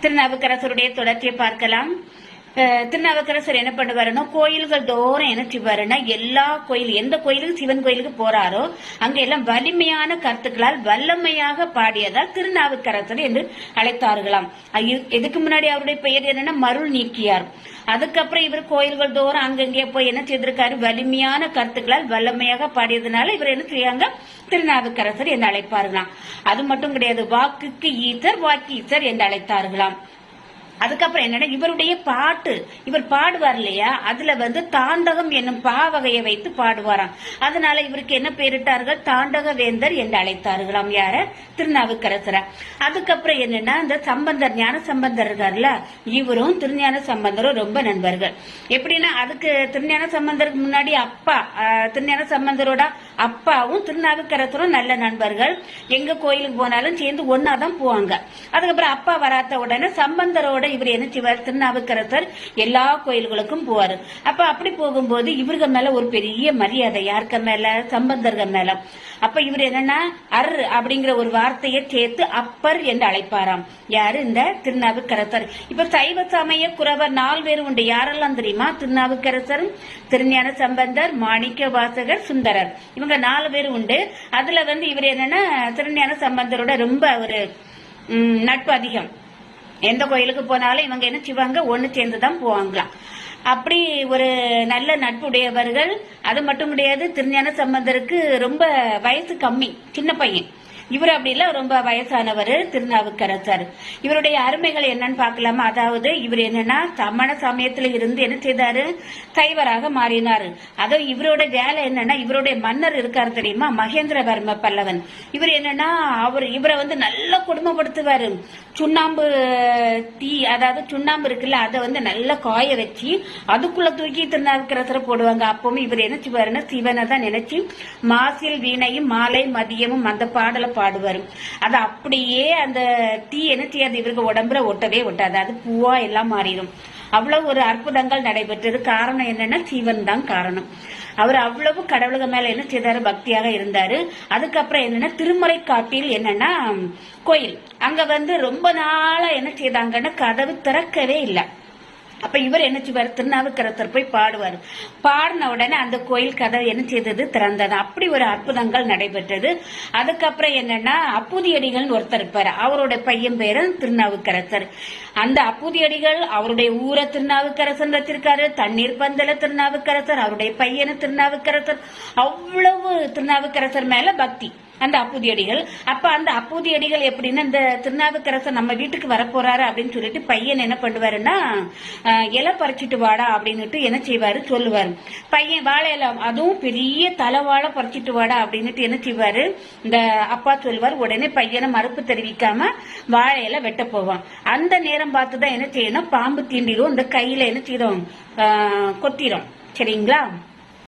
திருநாவுக்கரசருடைய தொடர்ச்சியை பார்க்கலாம். திருநாவுக்கரசர் என்ன பண்ணுவாருன்னா, கோயில்கள் தோறும் என்ன செய்வாருன்னா, எல்லா கோயில் எந்த கோயிலுக்கு சிவன் கோயிலுக்கு போறாரோ அங்க எல்லாம் வலிமையான கருத்துக்களால் வல்லமையாக பாடியதால் திருநாவுக்கரசர் என்று அழைத்தார்களாம். இதுக்கு முன்னாடி அவருடைய பெயர் என்னன்னா மருள் நீக்கியார். அதுக்கப்புறம் இவர் கோயில்கள் தோறும் அங்கங்கே போய் என்ன செய்திருக்காரு, வலிமையான கருத்துக்களால் வல்லமையாக பாடியதுனால இவர் என்ன செய்யாங்க, திருநாவுக்கரசர் என்று அழைப்பார்களாம். அது மட்டும் கிடையாது, வாக்குக்கு ஈசர் வாக்கி ஈசர் என்று அழைத்தார்களாம். அதுக்கப்புறம் என்னன்னா, இவருடைய பாட்டு இவர் பாடுவார் இல்லையா, அதுல தாண்டகம் என்னும் பாவகையை வைத்து பாடுவாராம். அதனால இவருக்கு என்ன பேரிட்டார்கள், தாண்டக வேந்தர் என்று அழைத்தார்களாம். யார, திருநாவுக்கரசர. அதுக்கப்புறம் என்னன்னா, இந்த சம்பந்தர் ஞான சம்பந்தர் இருக்காருல்ல, இவரும் திருஞான சம்பந்தரும் ரொம்ப நண்பர்கள். எப்படின்னா, அதுக்கு திருஞான சம்பந்தருக்கு முன்னாடி அப்பா, திருஞான சம்பந்தரோட அப்பாவும் திருநாவுக்கரசரும் நல்ல நண்பர்கள். எங்க கோயிலுக்கு போனாலும் சேர்ந்து ஒன்னாதான் போவாங்க. அதுக்கப்புறம் அப்பா வராத உடனே சம்பந்தரோட இவர் என்ன செய்வார், திருநாவுக்கரசர் எல்லா கோயில்களுக்கும் போவாரு. அப்ப அப்படி போகும்போது இவர்கள் மேல ஒரு பெரிய மரியாதை, யாருக்கு மேல, சம்பந்தர்கள் மேல. அப்ப இவர் என்னன்னா, அப்படிங்கிற ஒரு வார்த்தையை சேர்த்து அப்பர் என்று அழைப்பாராம். யாரு, இந்த திருநாவுக்கரசர். இப்ப சைவ சமய குறவர் 4 பேர் உண்டு. யாரெல்லாம் தெரியுமா, திருநாவுக்கரசர், திருஞான சம்பந்தர், மாணிக்க வாசகர், சுந்தரர். இவங்க 4 பேர் உண்டு. அதுல இவர் என்னன்னா, திருஞான சம்பந்தரோட ரொம்ப ஒரு நட்பு அதிகம். எந்த கோயிலுக்கு போனாலும் இவங்க என்ன செய்வாங்க, ஒன்னு சேர்ந்துதான் போவாங்களாம். அப்படி ஒரு நல்ல நட்புடையவர்கள். அது மட்டும் கிடையாது, திருஞான சம்பந்தருக்கு ரொம்ப வயசு கம்மி, சின்ன பையன். இவர் அப்படி இல்ல, ரொம்ப வயசானவர் திருநாவுக்கரசர். இவருடைய அருமைகள் என்னன்னு பாக்கலாமா. அதாவது இவர் என்னன்னா, சமண சமயத்துல இருந்து என்ன செய்தாரு, சைவராக மாறினாரு. அதோ இவரோட வேலை என்னன்னா, இவருடைய மன்னர் இருக்காரு தெரியுமா, மகேந்திரவர்ம பல்லவன். இவர் என்னன்னா, இவரை நல்லா கொடுமைப்படுத்துவாரு. சுண்ணாம்பு தீ, அதாவது சுண்ணாம்பு இருக்குல்ல, அதை நல்லா காய வச்சு அதுக்குள்ள தூக்கி திருநாவுக்கரசரை போடுவாங்க. அப்பவும் இவர் என்ன செய்வாருன்னா, சிவனை தான் நினைச்சு மாசில் வீணையும் மாலை மதியமும் அந்த பாடலை பாடுவாரு. அது அப்படியே அந்த தீ என்ன செய்யாது, இவருக்கு உடம்புல ஒட்டவே ஒட்டாது, அது பூவா எல்லாம் மாறிடும். அவ்வளவு ஒரு அற்புதங்கள் நடைபெற்றது. காரணம் என்னன்னா, சிவன் தான் காரணம். அவர் அவ்வளவு கடவுளுக மேல என்ன செய்தாரு, பக்தியாக இருந்தாரு. அதுக்கப்புறம் என்னன்னா, திருமறைக்காட்டில் என்னன்னா கோயில், அங்க ரொம்ப நாளா என்ன செய்தாங்கன்னா, கதவு திறக்கவே இல்லை. அப்ப இவர் என்ன செய்வார், திருநாவுக்கரசர் போய் பாடுவார். பாடின உடனே அந்த கோயில் கதை என்ன செய்தது, திறந்தது. அப்படி ஒரு அற்புதங்கள் நடைபெற்றது. அதுக்கப்புறம் என்னன்னா, அப்புதியடிகள் ஒருத்தர் இருப்பாரு, அவருடைய பையன் பேரு திருநாவுக்கரசர். அந்த அப்புதியடிகள் அவருடைய ஊரை திருநாவுக்கரசர் வச்சிருக்காரு, தண்ணீர் பந்தல திருநாவுக்கரசர், அவருடைய பையனு திருநாவுக்கரசர். அவ்வளவு திருநாவுக்கரசர் மேல பக்தி அந்த அப்புதியடிகள். அப்ப அந்த அப்புதியடிகள் எப்படின்னா, இந்த திருநாவுக்கரசர் நம்ம வீட்டுக்கு வரப்போறாரு அப்படின்னு சொல்லிட்டு பையன் என்ன பண்ணுவாருன்னா, இலை பறிச்சுட்டு வாடா அப்படின்னுட்டு என்ன செய்வாரு, சொல்லுவாரு. பையன் வாழை இலை, அதுவும் பெரிய தலைவாழை பறிச்சுட்டு வாடா அப்படின்னுட்டு என்ன செய்வாரு, இந்த அப்பா சொல்வார். உடனே பையனை மறுப்பு தெரிவிக்காம வாழை இலை வெட்ட போவான். அந்த நேரம் பார்த்துதான் என்ன செய்யணும், பாம்பு தீண்டிடும், இந்த கையில என்ன செய்யும், கொத்திரும். சரிங்களா.